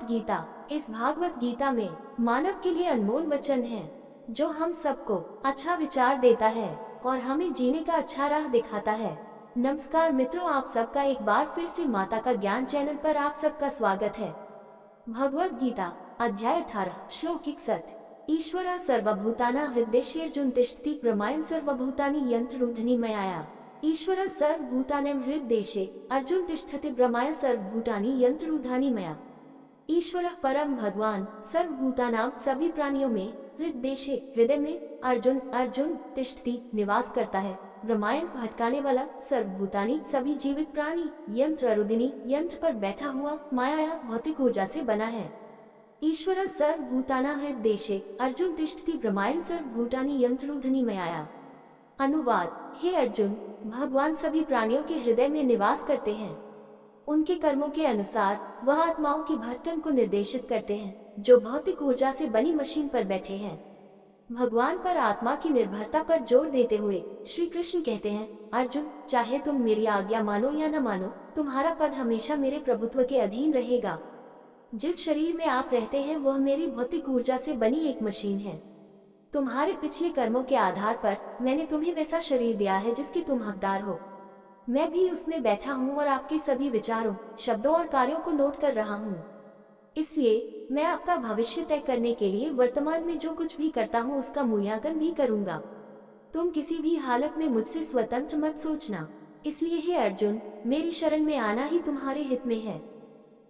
गीता। इस भागवत गीता में मानव के लिए अनमोल वचन है जो हम सबको अच्छा विचार देता है और हमें जीने का अच्छा राह दिखाता है। नमस्कार मित्रों, आप सबका एक बार फिर से माता का ज्ञान चैनल पर आप सबका स्वागत है। भगवत गीता अध्याय 18 श्लोक 61। ईश्वर सर्वभूताना हृदयेर्जुन तिष्ठति प्रमायं सर्वभूतानि यंत्ररूधिनी मयाया। ईश्वर सर्वभूतानां हृदयेशे अर्जुन तिष्ठति प्रमाय सर्वभूतानि यंत्ररूधानि मया। ईश्वर परम भगवान सर्वभूतानां सभी प्राणियों में हृदयेशे हृदय में अर्जुन तिष्ठति निवास करता है। ब्रह्मायन भटकाने वाला, सर्वभूतानि सभी जीवित प्राणी, यंत्ररूधिनी यंत्र पर बैठा हुआ, माया भौतिक ऊर्जा से बना है। ईश्वर सर्वभूतानां हृदयेशे अर्जुन तिष्ठति ब्रह्मायन सर्वभूतानि यंत्ररूधिनी मयाया। अनुवाद: हे अर्जुन, भगवान सभी प्राणियों के हृदय में निवास करते हैं। उनके कर्मों के अनुसार वह आत्माओं की भटकन को निर्देशित करते हैं जो भौतिक ऊर्जा से बनी मशीन पर बैठे हैं। भगवान पर आत्मा की निर्भरता पर जोर देते हुए श्री कृष्ण कहते हैं, अर्जुन, चाहे तुम मेरी आज्ञा मानो या न मानो, तुम्हारा पद हमेशा मेरे प्रभुत्व के अधीन रहेगा। जिस शरीर में आप रहते हैं वह मेरी भौतिक ऊर्जा से बनी एक मशीन है। तुम्हारे पिछले कर्मों के आधार पर मैंने तुम्हें वैसा शरीर दिया है जिसके तुम हकदार हो। मैं भी उसमें बैठा हूँ और आपके सभी विचारों, शब्दों और कार्यों को नोट कर रहा हूँ। इसलिए मैं आपका भविष्य तय करने के लिए वर्तमान में जो कुछ भी करता हूँ उसका मूल्यांकन भी करूँगा। तुम किसी भी हालत में मुझसे स्वतंत्र मत सोचना। इसलिए हे अर्जुन, मेरी शरण में आना ही तुम्हारे हित में है।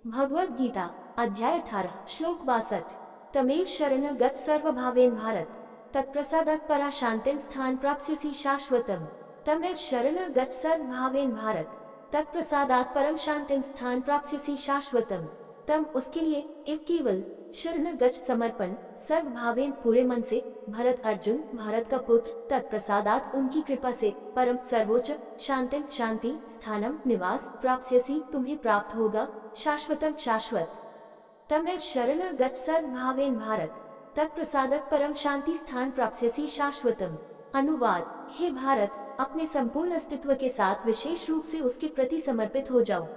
भगवत गीता अध्याय 18 श्लोक 62। तमेव शरण गत सर्वभावेन भारत तत्प्रसादात् परा शांतिं स्थान प्राप्स्यसि शाश्वतम्। तमेव शरण गत सर्वभावेन भारत तत्प्रसादात् परम शांतिं स्थान प्राप्स्यसि शाश्वतम्। तम उसके लिए एक केवल शरण गच समर्पण, सर्वभावेन पूरे मन से, भरत अर्जुन भारत का पुत्र, तत्प्रसादात् उनकी कृपा से, परम सर्वोच्च, शांतिं शांति, स्थानम निवास, प्राप्स्यसि तुम्हें प्राप्त होगा, शाश्वतम शाश्वत। तमेव शरण गच सर्वभावेन भारत तत्प्रसादात् परम शांति स्थान प्राप्स्यसि शाश्वतम। अनुवाद: हे भारत, अपने संपूर्ण अस्तित्व के साथ विशेष रूप से उसके प्रति समर्पित हो जाओ।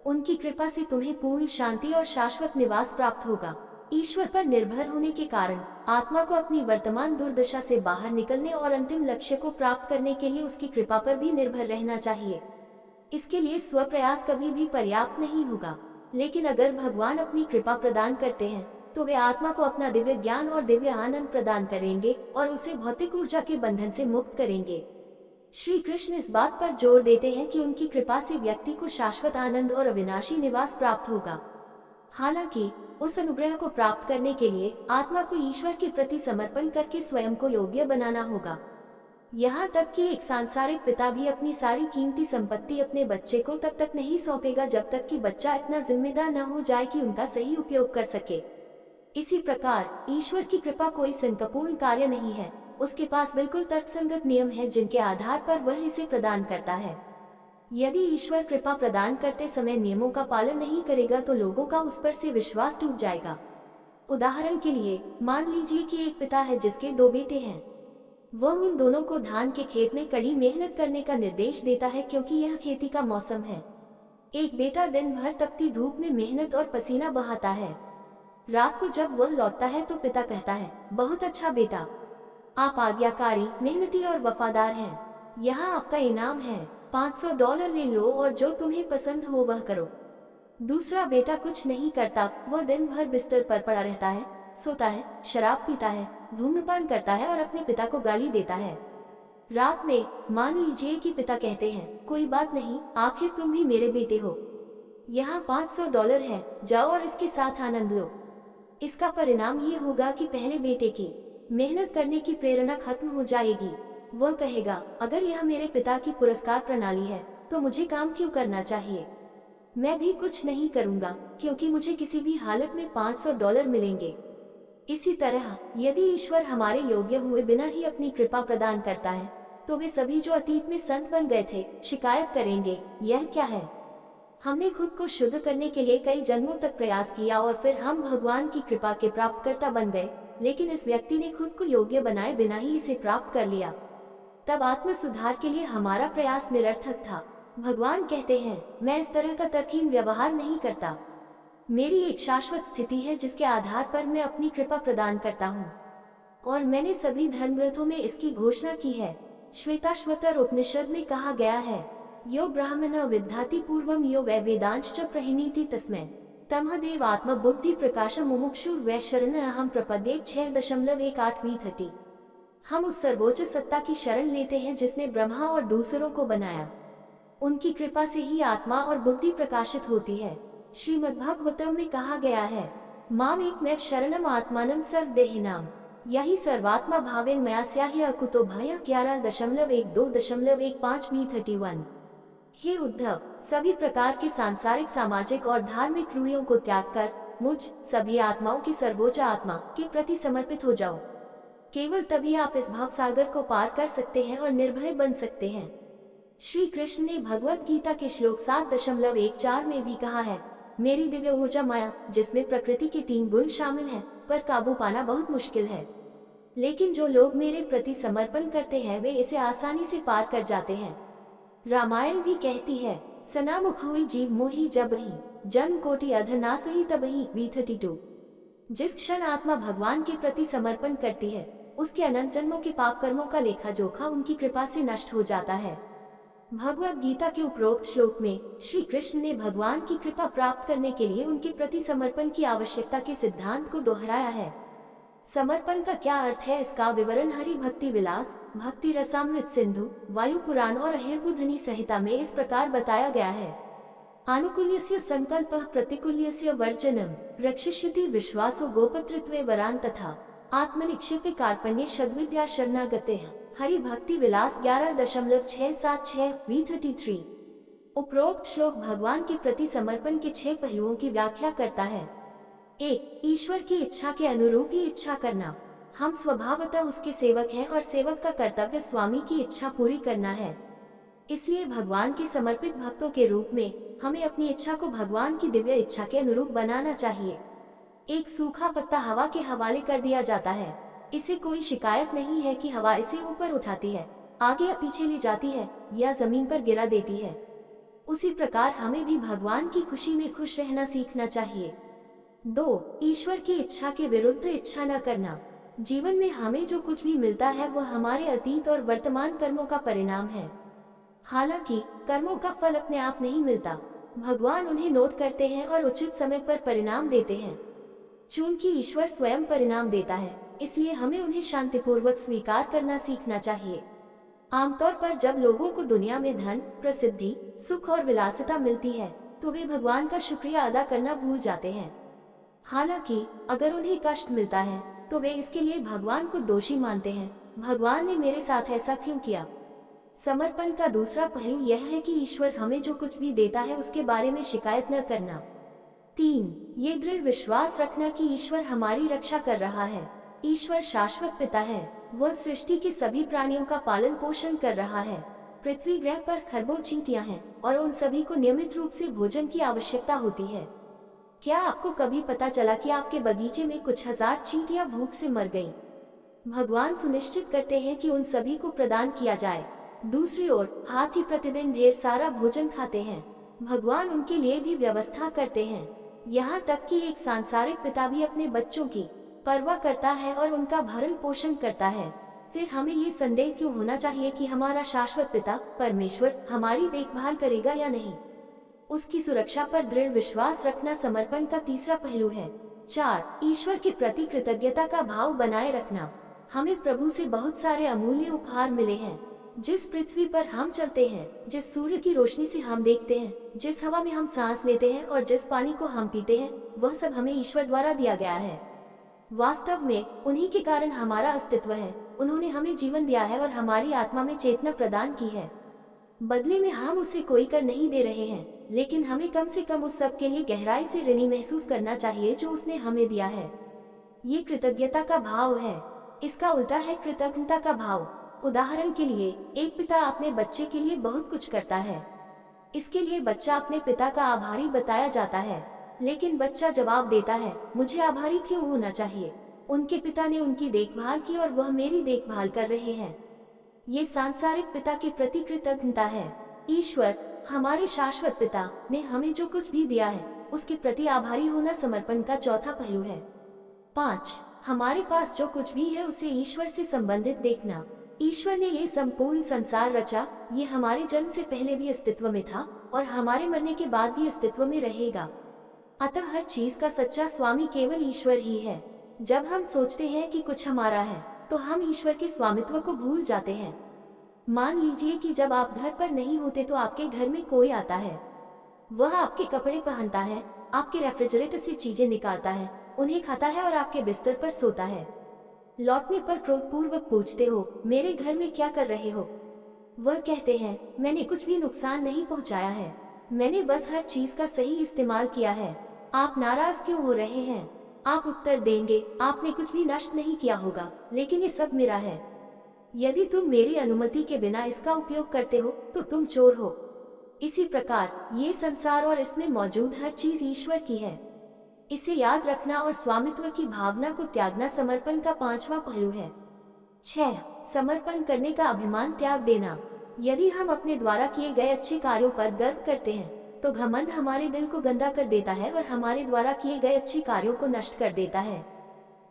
उनकी कृपा से तुम्हें पूर्ण शांति और शाश्वत निवास प्राप्त होगा। ईश्वर पर निर्भर होने के कारण आत्मा को अपनी वर्तमान दुर्दशा से बाहर निकलने और अंतिम लक्ष्य को प्राप्त करने के लिए उसकी कृपा पर भी निर्भर रहना चाहिए। इसके लिए स्वप्रयास कभी भी पर्याप्त नहीं होगा, लेकिन अगर भगवान अपनी कृपा प्रदान करते हैं तो वे आत्मा को अपना दिव्य ज्ञान और दिव्य आनंद प्रदान करेंगे और उसे भौतिक ऊर्जा के बंधन से मुक्त करेंगे। श्री कृष्ण इस बात पर जोर देते हैं कि उनकी कृपा से व्यक्ति को शाश्वत आनंद और अविनाशी निवास प्राप्त होगा। हालांकि उस अनुग्रह को प्राप्त करने के लिए आत्मा को ईश्वर के प्रति समर्पण करके स्वयं को योग्य बनाना होगा। यहाँ तक कि एक सांसारिक पिता भी अपनी सारी कीमती संपत्ति अपने बच्चे को तब तक नहीं सौंपेगा जब तक कि बच्चा इतना जिम्मेदार न हो जाए कि उनका सही उपयोग कर सके। इसी प्रकार ईश्वर की कृपा कोई संकटपूर्ण कार्य नहीं है। उसके पास बिल्कुल तर्कसंगत नियम है जिनके आधार पर वह इसे प्रदान करता है। यदि ईश्वर कृपा प्रदान करते समय नियमों का पालन नहीं करेगा तो लोगों का उस पर से विश्वास टूट जाएगा। उदाहरण के लिए मान लीजिए कि एक पिता है जिसके 2 बेटे हैं। वह उन दोनों को धान के खेत में कड़ी मेहनत करने का निर्देश देता है क्योंकि यह खेती का मौसम है। एक बेटा दिन भर तपती धूप में मेहनत और पसीना बहाता है। रात को जब वह लौटता है तो पिता कहता है, बहुत अच्छा बेटा, आप आज्ञाकारी, मेहनती और वफादार हैं। यहाँ आपका इनाम है, $500 ले लो और जो तुम्हें पसंद हो वह करो। दूसरा बेटा कुछ नहीं करता। वह दिन भर बिस्तर पर पड़ा रहता है, सोता है, शराब पीता है, धूम्रपान करता है और अपने पिता को गाली देता है। रात में मान लीजिए कि पिता कहते हैं, कोई बात नहीं, आखिर तुम भी मेरे बेटे हो। यहाँ $500 है, जाओ और इसके साथ आनंद लो। इसका परिणाम ये होगा कि पहले बेटे की मेहनत करने की प्रेरणा खत्म हो जाएगी। वह कहेगा, अगर यह मेरे पिता की पुरस्कार प्रणाली है तो मुझे काम क्यों करना चाहिए। मैं भी कुछ नहीं करूँगा क्योंकि मुझे किसी भी हालत में $500 मिलेंगे। इसी तरह यदि ईश्वर हमारे योग्य हुए बिना ही अपनी कृपा प्रदान करता है तो वे सभी जो अतीत में संत बन गए थे शिकायत करेंगे, यह क्या है। हमने खुद को शुद्ध करने के लिए कई जन्मों तक प्रयास किया और फिर हम भगवान की कृपा के प्राप्तकर्ता बन गए, लेकिन इस व्यक्ति ने खुद को योग्य बनाए बिना ही इसे प्राप्त कर लिया। तब आत्म सुधार के लिए हमारा प्रयास निरर्थक था। भगवान कहते हैं, मैं इस तरह का तर्कहीन व्यवहार नहीं करता। मेरी एक शाश्वत स्थिति है जिसके आधार पर मैं अपनी कृपा प्रदान करता हूँ, और मैंने सभी धर्मग्रंथों में इसकी घोषणा की है। श्वेताश्वतर उपनिषद में कहा गया है, यो ब्राह्मण विद्याति पूर्वम यो वै वेदांश्च प्रहिनीति तस्मै तमहदेव आत्म बुद्धि प्रकाश मुमुक्षु वै शरण अहम प्रपद्ये 6.18 हम उस सर्वोच्च सत्ता की शरण लेते हैं जिसने ब्रह्मा और दूसरों को बनाया। उनकी कृपा से ही आत्मा और बुद्धि प्रकाशित होती है। श्रीमद्भागवतम में कहा गया है, माम एकमेव शरणम आत्मानं सर्वदेहिनाम यही सर्वात्मा भावेन मया स्याहि अकुतो भय 11.12.15 हे उद्धव, सभी प्रकार के सांसारिक, सामाजिक और धार्मिक रूढ़ियों को त्याग कर मुझ सभी आत्माओं की सर्वोच्च आत्मा के प्रति समर्पित हो जाओ। केवल तभी आप इस भाव सागर को पार कर सकते हैं और निर्भय बन सकते हैं। श्री कृष्ण ने भगवत गीता के श्लोक 7.14 में भी कहा है, मेरी दिव्य ऊर्जा माया जिसमें प्रकृति के 3 गुण शामिल हैं, पर काबू पाना बहुत मुश्किल है। लेकिन जो लोग मेरे प्रति समर्पण करते हैं वे इसे आसानी से पार कर जाते हैं। रामायण भी कहती है, सनामुख हुई जीव मोही जब ही जन्म कोटि अधनास ही तब ही V32। जिस क्षण आत्मा भगवान के प्रति समर्पण करती है उसके अनंत जन्मों के पाप कर्मों का लेखा जोखा उनकी कृपा से नष्ट हो जाता है। भगवत गीता के उपरोक्त श्लोक में श्री कृष्ण ने भगवान की कृपा प्राप्त करने के लिए उनके प्रति समर्पण की आवश्यकता के सिद्धांत को दोहराया है। समर्पण का क्या अर्थ है, इसका विवरण हरि भक्ति विलास, भक्ति रसामृत सिंधु, वायु पुराण और अहिर्बुद्धनि संहिता में इस प्रकार बताया गया है। आनुकूल्यस्य संकल्पः प्रतिकूल्यस्य वर्जनम रक्षिष्यति विश्वासो गोपतृत्वे वरान तथा आत्मनिक्षेपे कार्पण्ये सद्विद्या शरणागतेः। हरि भक्ति विलास 11.676 V33। उपरोक्त श्लोक भगवान के प्रति समर्पण के 6 पहलुओं की व्याख्या करता है। 1. ईश्वर की इच्छा के अनुरूप ही इच्छा करना। हम स्वभावतः उसके सेवक हैं और सेवक का कर्तव्य स्वामी की इच्छा पूरी करना है। इसलिए भगवान के समर्पित भक्तों के रूप में हमें अपनी इच्छा को भगवान की दिव्य इच्छा के अनुरूप बनाना चाहिए। एक सूखा पत्ता हवा के हवाले कर दिया जाता है, इसे कोई शिकायत नहीं है कि हवा इसे ऊपर उठाती है, आगे या पीछे ले जाती है या जमीन पर गिरा देती है। उसी प्रकार हमें भी भगवान की खुशी में खुश रहना सीखना चाहिए। 2. ईश्वर की इच्छा के विरुद्ध इच्छा न करना। जीवन में हमें जो कुछ भी मिलता है वह हमारे अतीत और वर्तमान कर्मों का परिणाम है। हालांकि कर्मों का फल अपने आप नहीं मिलता, भगवान उन्हें नोट करते हैं और उचित समय पर परिणाम देते हैं। चूंकि ईश्वर स्वयं परिणाम देता है, इसलिए हमें उन्हें शांतिपूर्वक स्वीकार करना सीखना चाहिए। आमतौर पर जब लोगों को दुनिया में धन, प्रसिद्धि, सुख और विलासिता मिलती है तो वे भगवान का शुक्रिया अदा करना भूल जाते हैं। हालांकि अगर उन्हें कष्ट मिलता है तो वे इसके लिए भगवान को दोषी मानते हैं, भगवान ने मेरे साथ ऐसा क्यों किया। समर्पण का दूसरा पहलू यह है कि ईश्वर हमें जो कुछ भी देता है उसके बारे में शिकायत न करना। 3. ये दृढ़ विश्वास रखना कि ईश्वर हमारी रक्षा कर रहा है। ईश्वर शाश्वत पिता है, वह सृष्टि के सभी प्राणियों का पालन पोषण कर रहा है। पृथ्वी ग्रह पर खरबों चींटियां हैं और उन सभी को नियमित रूप से भोजन की आवश्यकता होती है। क्या आपको कभी पता चला कि आपके बगीचे में कुछ हजार चींटियां भूख से मर गईं? भगवान सुनिश्चित करते हैं कि उन सभी को प्रदान किया जाए। दूसरी ओर हाथी प्रतिदिन ढेर सारा भोजन खाते हैं, भगवान उनके लिए भी व्यवस्था करते हैं। यहाँ तक कि एक सांसारिक पिता भी अपने बच्चों की परवाह करता है और उनका भरण पोषण करता है। फिर हमें ये संदेह क्यों होना चाहिए कि हमारा शाश्वत पिता परमेश्वर हमारी देखभाल करेगा या नहीं। उसकी सुरक्षा पर दृढ़ विश्वास रखना समर्पण का तीसरा पहलू है। 4. ईश्वर के प्रति कृतज्ञता का भाव बनाए रखना। हमें प्रभु से बहुत सारे अमूल्य उपहार मिले हैं। जिस पृथ्वी पर हम चलते हैं, जिस सूर्य की रोशनी से हम देखते हैं, जिस हवा में हम सांस लेते हैं और जिस पानी को हम पीते हैं, वह सब हमें ईश्वर द्वारा दिया गया है। वास्तव में उन्हीं के कारण हमारा अस्तित्व है। उन्होंने हमें जीवन दिया है और हमारी आत्मा में चेतना प्रदान की है। बदले में हम उसे कोई कर नहीं दे रहे हैं, लेकिन हमें कम से कम उस सब के लिए गहराई से ऋणी महसूस करना चाहिए जो उसने हमें दिया है। ये कृतज्ञता का भाव है। इसका उल्टा है कृतज्ञता का भाव। उदाहरण के लिए, एक पिता अपने बच्चे के लिए बहुत कुछ करता है। इसके लिए बच्चा अपने पिता का आभारी बताया जाता है, लेकिन बच्चा जवाब देता है, मुझे आभारी क्यों होना चाहिए? उनके पिता ने उनकी देखभाल की और वह मेरी देखभाल कर रहे हैं। ये सांसारिक पिता के प्रति कृतज्ञता है। ईश्वर हमारे शाश्वत पिता ने हमें जो कुछ भी दिया है उसके प्रति आभारी होना समर्पण का चौथा पहलू है। 5. हमारे पास जो कुछ भी है उसे ईश्वर से संबंधित देखना। ईश्वर ने ये संपूर्ण संसार रचा, ये हमारे जन्म से पहले भी अस्तित्व में था और हमारे मरने के बाद भी अस्तित्व में रहेगा। अतः हर चीज का सच्चा स्वामी केवल ईश्वर ही है। जब हम सोचते हैं कि कुछ हमारा है तो हम ईश्वर के स्वामित्व को भूल जाते हैं। मान लीजिए कि जब आप घर पर नहीं होते तो आपके घर में कोई आता है, वह आपके कपड़े पहनता है, आपके रेफ्रिजरेटर से चीजें निकालता है, उन्हें खाता है और आपके बिस्तर पर सोता है। लौटने पर क्रोधपूर्वक पूछते हो, मेरे घर में क्या कर रहे हो? वह कहते हैं, मैंने कुछ भी नुकसान नहीं पहुंचाया है, मैंने बस हर चीज का सही इस्तेमाल किया है। आप नाराज क्यों हो रहे हैं? आप उत्तर देंगे, आपने कुछ भी नष्ट नहीं किया होगा, लेकिन ये सब मेरा है। यदि तुम मेरी अनुमति के बिना इसका उपयोग करते हो तो तुम चोर हो। इसी प्रकार ये संसार और इसमें मौजूद हर चीज ईश्वर की है। इसे याद रखना और स्वामित्व की भावना को त्यागना समर्पण का 5वां पहलू है। 6. समर्पण करने का अभिमान त्याग देना। यदि हम अपने द्वारा किए गए अच्छे कार्यों पर गर्व करते हैं तो घमंड हमारे दिल को गंदा कर देता है और हमारे द्वारा किए गए अच्छे कार्यों को नष्ट कर देता है।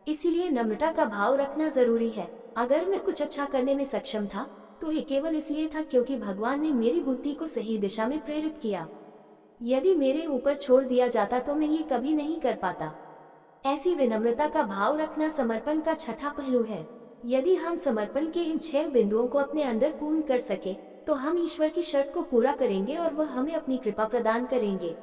इसीलिए नम्रता का भाव रखना जरूरी है। अगर मैं कुछ अच्छा करने में सक्षम था तो ये केवल इसलिए था क्योंकि भगवान ने मेरी बुद्धि को सही दिशा में प्रेरित किया। यदि मेरे ऊपर छोड़ दिया जाता तो मैं ये कभी नहीं कर पाता। ऐसी विनम्रता का भाव रखना समर्पण का 6वां पहलू है। यदि हम समर्पण के इन 6 बिंदुओं को अपने अंदर पूर्ण कर सके तो हम ईश्वर की शर्त को पूरा करेंगे और वह हमें अपनी कृपा प्रदान करेंगे।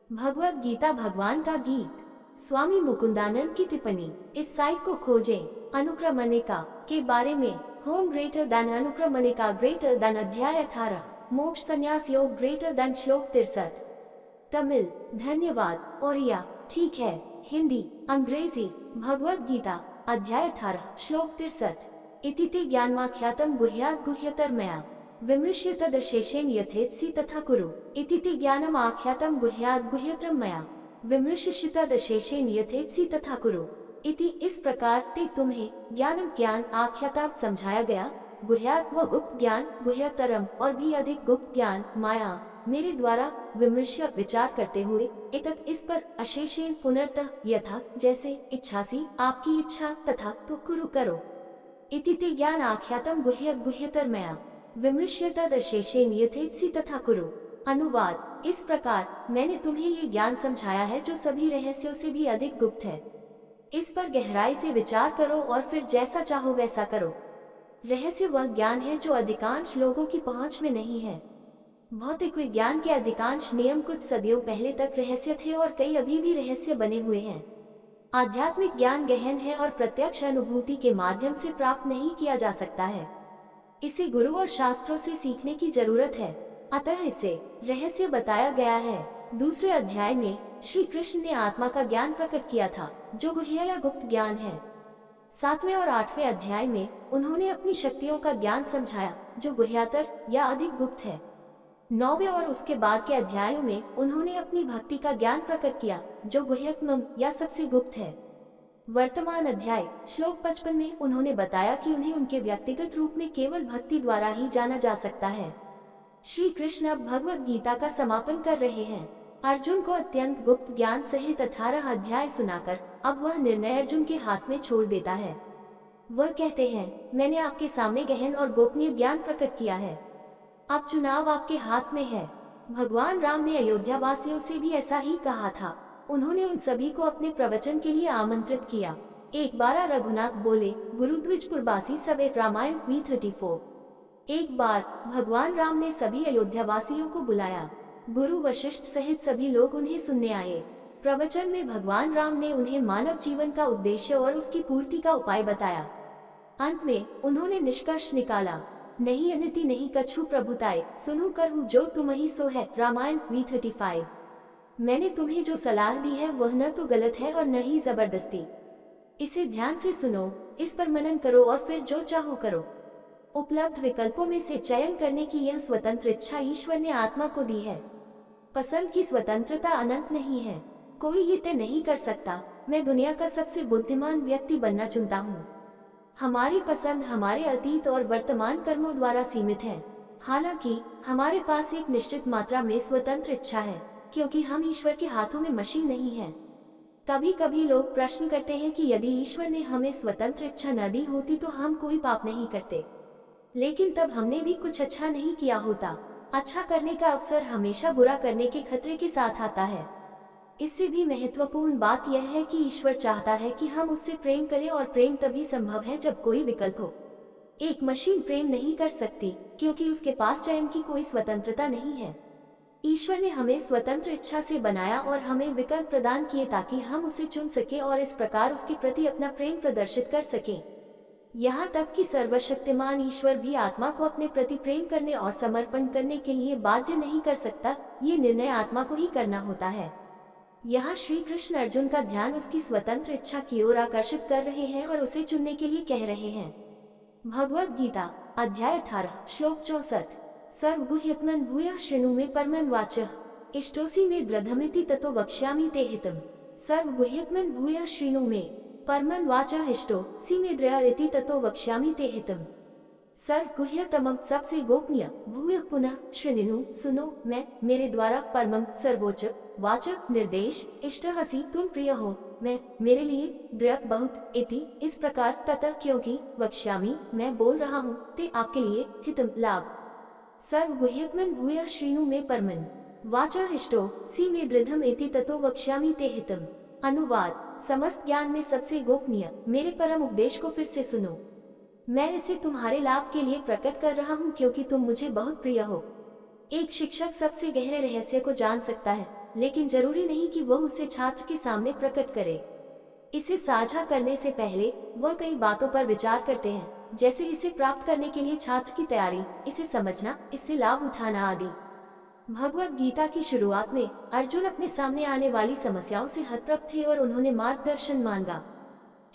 भगवद गीता भगवान का गीत। स्वामी मुकुंदानंद की टिप्पणी। इस साइट को खोजें। अनुक्रमणिका के बारे में। होम ग्रेटर देन अनुक्रमणिका ग्रेटर देन अध्याय 18। मोक्ष संन्यास योग ग्रेटर देन श्लोक 63। तमिल धन्यवाद। ओरिया ठीक है। हिंदी अंग्रेजी भगवद गीता अध्याय 18 श्लोक 63। इति ते ज्ञानमाख्यातं गुह्यात् गुह्यतर मया विमृश्य तदशेषेण यथेत्सि तथा कुरु। इति ते ज्ञानम् आख्यातं गुह्यात् गुह्यतरं मया विमृश्य तदशेषेण यथेत्सि तथा कुरु। इति इस प्रकार ते तुम्हें ज्ञानम ज्ञान आख्यातात् समझाया गया, गुह्यात् व गुप्त ज्ञान, गुह्यतरम और भी अधिक गुप्त ज्ञान, माया मेरे द्वारा विमृश्य विचार करते हुए, एतत् इस पर, अशेषेण पुनर्तः यथा जैसे, इच्छासी आपकी इच्छा, तथा तो कुरु करो। इति ते ज्ञान आख्यातम गुह्यत गुह्यतर मया विमृश्य तदशेषेण यथेत्सि तथा कुरु। अनुवाद। इस प्रकार मैंने तुम्हें ये ज्ञान समझाया है जो सभी रहस्यों से भी अधिक गुप्त है। इस पर गहराई से विचार करो और फिर जैसा चाहो वैसा करो। रहस्य वह ज्ञान है जो अधिकांश लोगों की पहुंच में नहीं है। भौतिक विज्ञान के अधिकांश नियम कुछ सदियों पहले तक रहस्य थे और कई अभी भी रहस्य बने हुए हैं। आध्यात्मिक ज्ञान गहन है और प्रत्यक्ष अनुभूति के माध्यम से प्राप्त नहीं किया जा सकता है। इसे गुरु और शास्त्रों से सीखने की जरूरत है। अतः इसे रहस्य बताया गया है। दूसरे अध्याय में श्री कृष्ण ने आत्मा का ज्ञान प्रकट किया था जो गुह्य या गुप्त ज्ञान है। 7वें और 8वें अध्याय में उन्होंने अपनी शक्तियों का ज्ञान समझाया जो गुह्यतर या अधिक गुप्त है। 9वें और उसके बाद के अध्यायों में उन्होंने अपनी भक्ति का ज्ञान प्रकट किया जो गुह्यतम या सबसे गुप्त है। वर्तमान अध्याय श्लोक 55 में उन्होंने बताया कि उन्हें उनके व्यक्तिगत रूप में केवल भक्ति द्वारा ही जाना जा सकता है। श्री कृष्ण अब भगवद गीता का समापन कर रहे हैं। अर्जुन को अत्यंत गुप्त ज्ञान सहित 18 अध्याय सुनाकर अब वह निर्णय अर्जुन के हाथ में छोड़ देता है। वह कहते हैं, मैंने आपके सामने गहन और गोपनीय ज्ञान प्रकट किया है, अब चुनाव आपके हाथ में है। भगवान राम ने अयोध्या वासियों से भी ऐसा ही कहा था। उन्होंने उन सभी को अपने प्रवचन के लिए आमंत्रित किया। एक बार रघुनाथ बोले, गुरुद्विजपुरवासी सब एक रामायण V34। एक बार भगवान राम ने सभी अयोध्या वासियों को बुलाया। गुरु वशिष्ठ सहित सभी लोग उन्हें सुनने आए। प्रवचन में भगवान राम ने उन्हें मानव जीवन का उद्देश्य और उसकी पूर्ति का उपाय बताया। अंत में उन्होंने निष्कर्ष निकाला, नहीं अनिति नहीं कछु प्रभुताय, सुनु करहु जो तुम्हि सो है। रामायण V35। मैंने तुम्हें जो सलाह दी है वह न तो गलत है और न ही जबरदस्ती। इसे ध्यान से सुनो, इस पर मनन करो और फिर जो चाहो करो। उपलब्ध विकल्पों में से चयन करने की यह स्वतंत्र इच्छा ईश्वर ने आत्मा को दी है। पसंद की स्वतंत्रता अनंत नहीं है। कोई ये तय नहीं कर सकता, मैं दुनिया का सबसे बुद्धिमान व्यक्ति बनना चुनता हूँ। हमारी पसंद हमारे अतीत और वर्तमान कर्मों द्वारा सीमित है। हालांकि हमारे पास एक निश्चित मात्रा में स्वतंत्र इच्छा है। क्योंकि हम ईश्वर के हाथों में मशीन नहीं हैं। कभी कभी लोग प्रश्न करते हैं कि यदि ईश्वर ने हमें स्वतंत्र इच्छा न दी होती तो हम कोई पाप नहीं करते, लेकिन तब हमने भी कुछ अच्छा नहीं किया होता। अच्छा करने का अवसर हमेशा बुरा करने के खतरे के साथ आता है। इससे भी महत्वपूर्ण बात यह है कि ईश्वर चाहता है कि हम उससे प्रेम करें, और प्रेम तभी संभव है जब कोई विकल्प हो। एक मशीन प्रेम नहीं कर सकती क्योंकि उसके पास चयन की कोई स्वतंत्रता नहीं है। ईश्वर ने हमें स्वतंत्र इच्छा से बनाया और हमें विकल्प प्रदान किए ताकि हम उसे चुन सके और इस प्रकार उसके प्रति अपना प्रेम प्रदर्शित कर सकें। यहाँ तक कि सर्वशक्तिमान ईश्वर भी आत्मा को अपने प्रति प्रेम करने और समर्पण करने के लिए बाध्य नहीं कर सकता। ये निर्णय आत्मा को ही करना होता है। यहाँ श्री कृष्ण अर्जुन का ध्यान उसकी स्वतंत्र इच्छा की ओर आकर्षित कर रहे हैं और उसे चुनने के लिए कह रहे हैं। भगवद गीता अध्याय 18 श्लोक 64। सर्वगुह्यत्मन् भूयः शृणु मे परमं वाचः इष्टोऽसि मे दृढमिति ततो वक्ष्यामि ते हितम्। सर्वगुह्यत्मन् भूयः शृणु मे परमं वाचः इष्टोऽसि मे दृढमिति ततो वक्ष्यामि ते हितम्। सर्वगुह्यतमम सबसे गोपनीय, भूयः पुनः शृणु सुनो, मैं मेरे द्वारा परमम सर्वोच्च, वाचक निर्देश, इष्टः तुम प्रिय हो, मैं मेरे लिए, दृढ़ बहुत, इति इस प्रकार, ततः क्योंकि, वक्ष्यामि मैं बोल रहा हूँ, ते आपके लिए, हितम लाभ। सर्वगुह्यत्मन् भूयः शृणु मे परमं वाचः इष्टोऽसि मे दृढम् इति ततो वक्ष्यामि ते हितम्। अनुवाद, समस्त ज्ञान में सबसे गोपनीय मेरे परम उपदेश को फिर से सुनो। मैं इसे तुम्हारे लाभ के लिए प्रकट कर रहा हूँ क्योंकि तुम मुझे बहुत प्रिय हो। एक शिक्षक सबसे गहरे रहस्य को जान सकता है, लेकिन जरूरी नहीं कि वह उसे छात्र के सामने प्रकट करे। इसे साझा करने से पहले वह कई बातों पर विचार करते हैं, जैसे इसे प्राप्त करने के लिए छात्र की तैयारी, इसे समझना, इससे लाभ उठाना आदि। भगवद गीता की शुरुआत में अर्जुन अपने सामने आने वाली समस्याओं से हतप्रभ थे और उन्होंने मार्गदर्शन मांगा।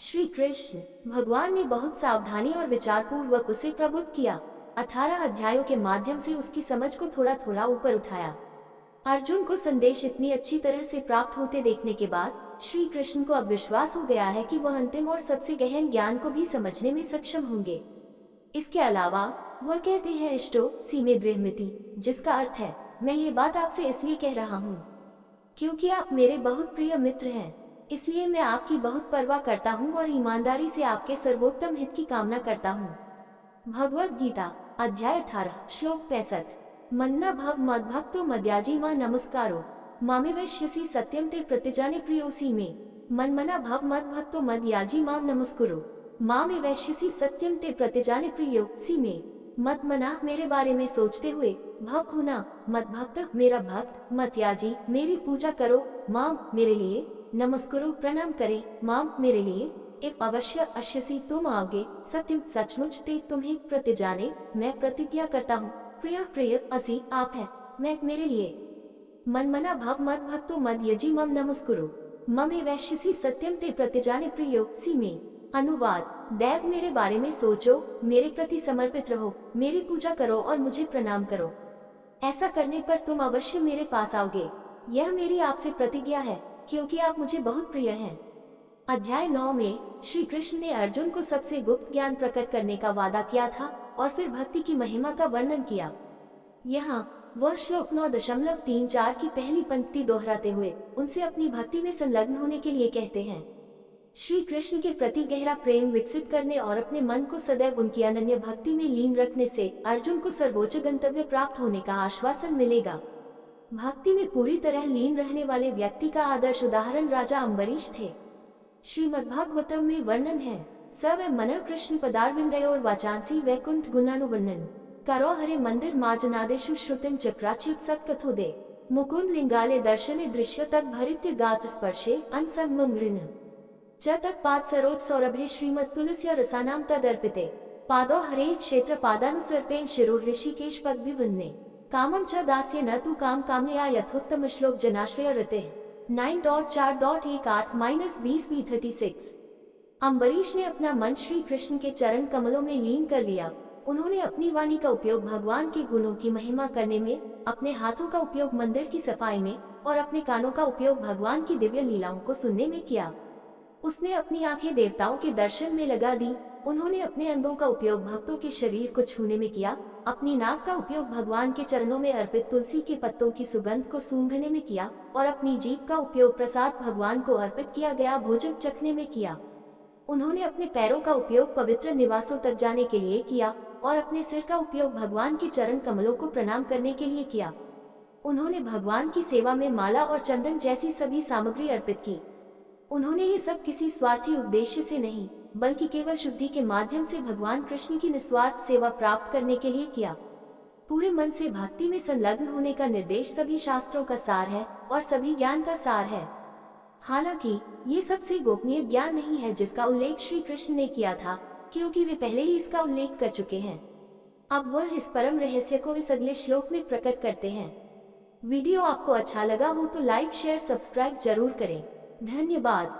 श्री कृष्ण भगवान ने बहुत सावधानी और विचार पूर्वक उसे प्रबुद्ध किया। 18 अध्यायों के माध्यम से उसकी समझ को थोड़ा थोड़ा ऊपर उठाया। अर्जुन को संदेश इतनी अच्छी तरह से प्राप्त होते देखने के बाद श्री कृष्ण को अब विश्वास हो गया है कि वह अंतिम और सबसे गहन ज्ञान को भी समझने में सक्षम होंगे। इसके अलावा वह कहते हैं इष्टोऽसि मे दृढमिति, जिसका अर्थ है मैं ये बात आपसे इसलिए कह रहा हूँ क्योंकि आप मेरे बहुत प्रिय मित्र हैं, इसलिए मैं आपकी बहुत परवाह करता हूँ और ईमानदारी से आपके सर्वोत्तम हित की कामना करता हूँ। भगवद गीता अध्याय 18 श्लोक 65। मन्ना भव मद्भक्तो मद्याजी मां नमस्कारो मामेवैष्यसि सत्यम ते प्रतिजाने प्रियोसी मे। मनमना भव मद्भक्तो मद्याजी मां नमस्कुरु मामेवैष्यसि सत्यम ते प्रतिजाने प्रियोसी मे। मत मना मेरे बारे में सोचते हुए, भव होना मद्भक्त मेरा भक्त, मत्याजी मेरी पूजा करो, माम मेरे लिए, नमस्कुरु प्रणाम करे, माम मेरे लिए, इफ अवश्य अश्यसी तुम आओगे, सत्यम सचमुच ते तुम्हें प्रतिजाने मैं प्रतिज्ञा करता हूँ, प्रिय प्रिय असी आप है, मैं मेरे लिए। मनमना भव मद भक्तो मद यजी मम नमस्कुरु ममे वैश्यसी सत्यम ते प्रतिजाने प्रियो सी में। अनुवाद, दैव मेरे बारे में सोचो, मेरे प्रति समर्पित रहो, मेरी पूजा करो और मुझे प्रणाम करो। ऐसा करने पर तुम अवश्य मेरे पास आओगे। यह मेरी आपसे प्रतिज्ञा है क्योंकि आप मुझे बहुत प्रिय हैं। अध्याय 9 में श्री कृष्ण ने अर्जुन को सबसे गुप्त ज्ञान प्रकट करने का वादा किया था और फिर भक्ति की महिमा का वर्णन किया। यहाँ वह श्लोक 9.34 की पहली पंक्ति दोहराते हुए उनसे अपनी भक्ति में संलग्न होने के लिए कहते हैं। श्री कृष्ण के प्रति गहरा प्रेम विकसित करने और अपने मन को सदैव उनकी अनन्य भक्ति में लीन रखने से अर्जुन को सर्वोच्च गंतव्य प्राप्त होने का आश्वासन मिलेगा। भक्ति में पूरी तरह लीन रहने वाले व्यक्ति का आदर्श उदाहरण राजा अम्बरीश थे। श्रीमद्भागवतम में वर्णन है, स वै मन कृष्ण पदारविंदयोर वाचांसी वैकुंठ गुणानुवर्णन करो हरे मंदिर माजनादेशु श्रुतिम चक्राच्युत सत्कथो दे मुकुंद लिंगाले दर्शने दृश्य तत् भरित्य गात्र स्पर्शे अनसंगम गृण च तत्पाद सरोज सौरभे श्रीमत् तुलस्य रसानाम तदर्पिते पादो हरे क्षेत्र पादानुसर्पेण शिरो ऋषिकेश पद विवन्ने कामम च दास्य न तु काम कामया यथोत्तम श्लोक जनाश्रय रते 9.4.18-20b36। अम्बरीश ने अपना मन श्री कृष्ण के चरण कमलों में लीन कर लिया। उन्होंने अपनी वाणी का उपयोग भगवान के गुणों की महिमा करने में, अपने हाथों का उपयोग मंदिर की सफाई में और अपने कानों का उपयोग भगवान की दिव्य लीलाओं को सुनने में किया। उसने अपनी आंखें देवताओं के दर्शन में लगा दी। उन्होंने अपने अंगों का उपयोग भक्तों के शरीर को छूने में किया अपनी नाक का उपयोग भगवान के चरणों में अर्पित तुलसी के पत्तों की सुगंध को सूंघने में किया और अपनी जीभ का उपयोग प्रसाद भगवान को अर्पित किया गया भोजन चखने में किया। उन्होंने अपने पैरों का उपयोग पवित्र निवासों तक जाने के लिए किया और अपने सिर का उपयोग भगवान के चरण कमलों को प्रणाम करने के लिए किया। उन्होंने भगवान की सेवा में माला और चंदन जैसी सभी सामग्री अर्पित की। उन्होंने ये सब किसी स्वार्थी उद्देश्य से नहीं, बल्कि केवल शुद्धि के माध्यम से भगवान कृष्ण की निस्वार्थ सेवा प्राप्त करने के लिए किया। पूरे मन से भक्ति में संलग्न होने का निर्देश सभी शास्त्रों का सार है और सभी ज्ञान का सार है। हालांकि ये सबसे गोपनीय ज्ञान नहीं है जिसका उल्लेख श्री कृष्ण ने किया था, क्योंकि वे पहले ही इसका उल्लेख कर चुके हैं। अब वह इस परम रहस्य को इस अगले श्लोक में प्रकट करते हैं। वीडियो आपको अच्छा लगा हो तो लाइक शेयर सब्सक्राइब जरूर करें। धन्यवाद।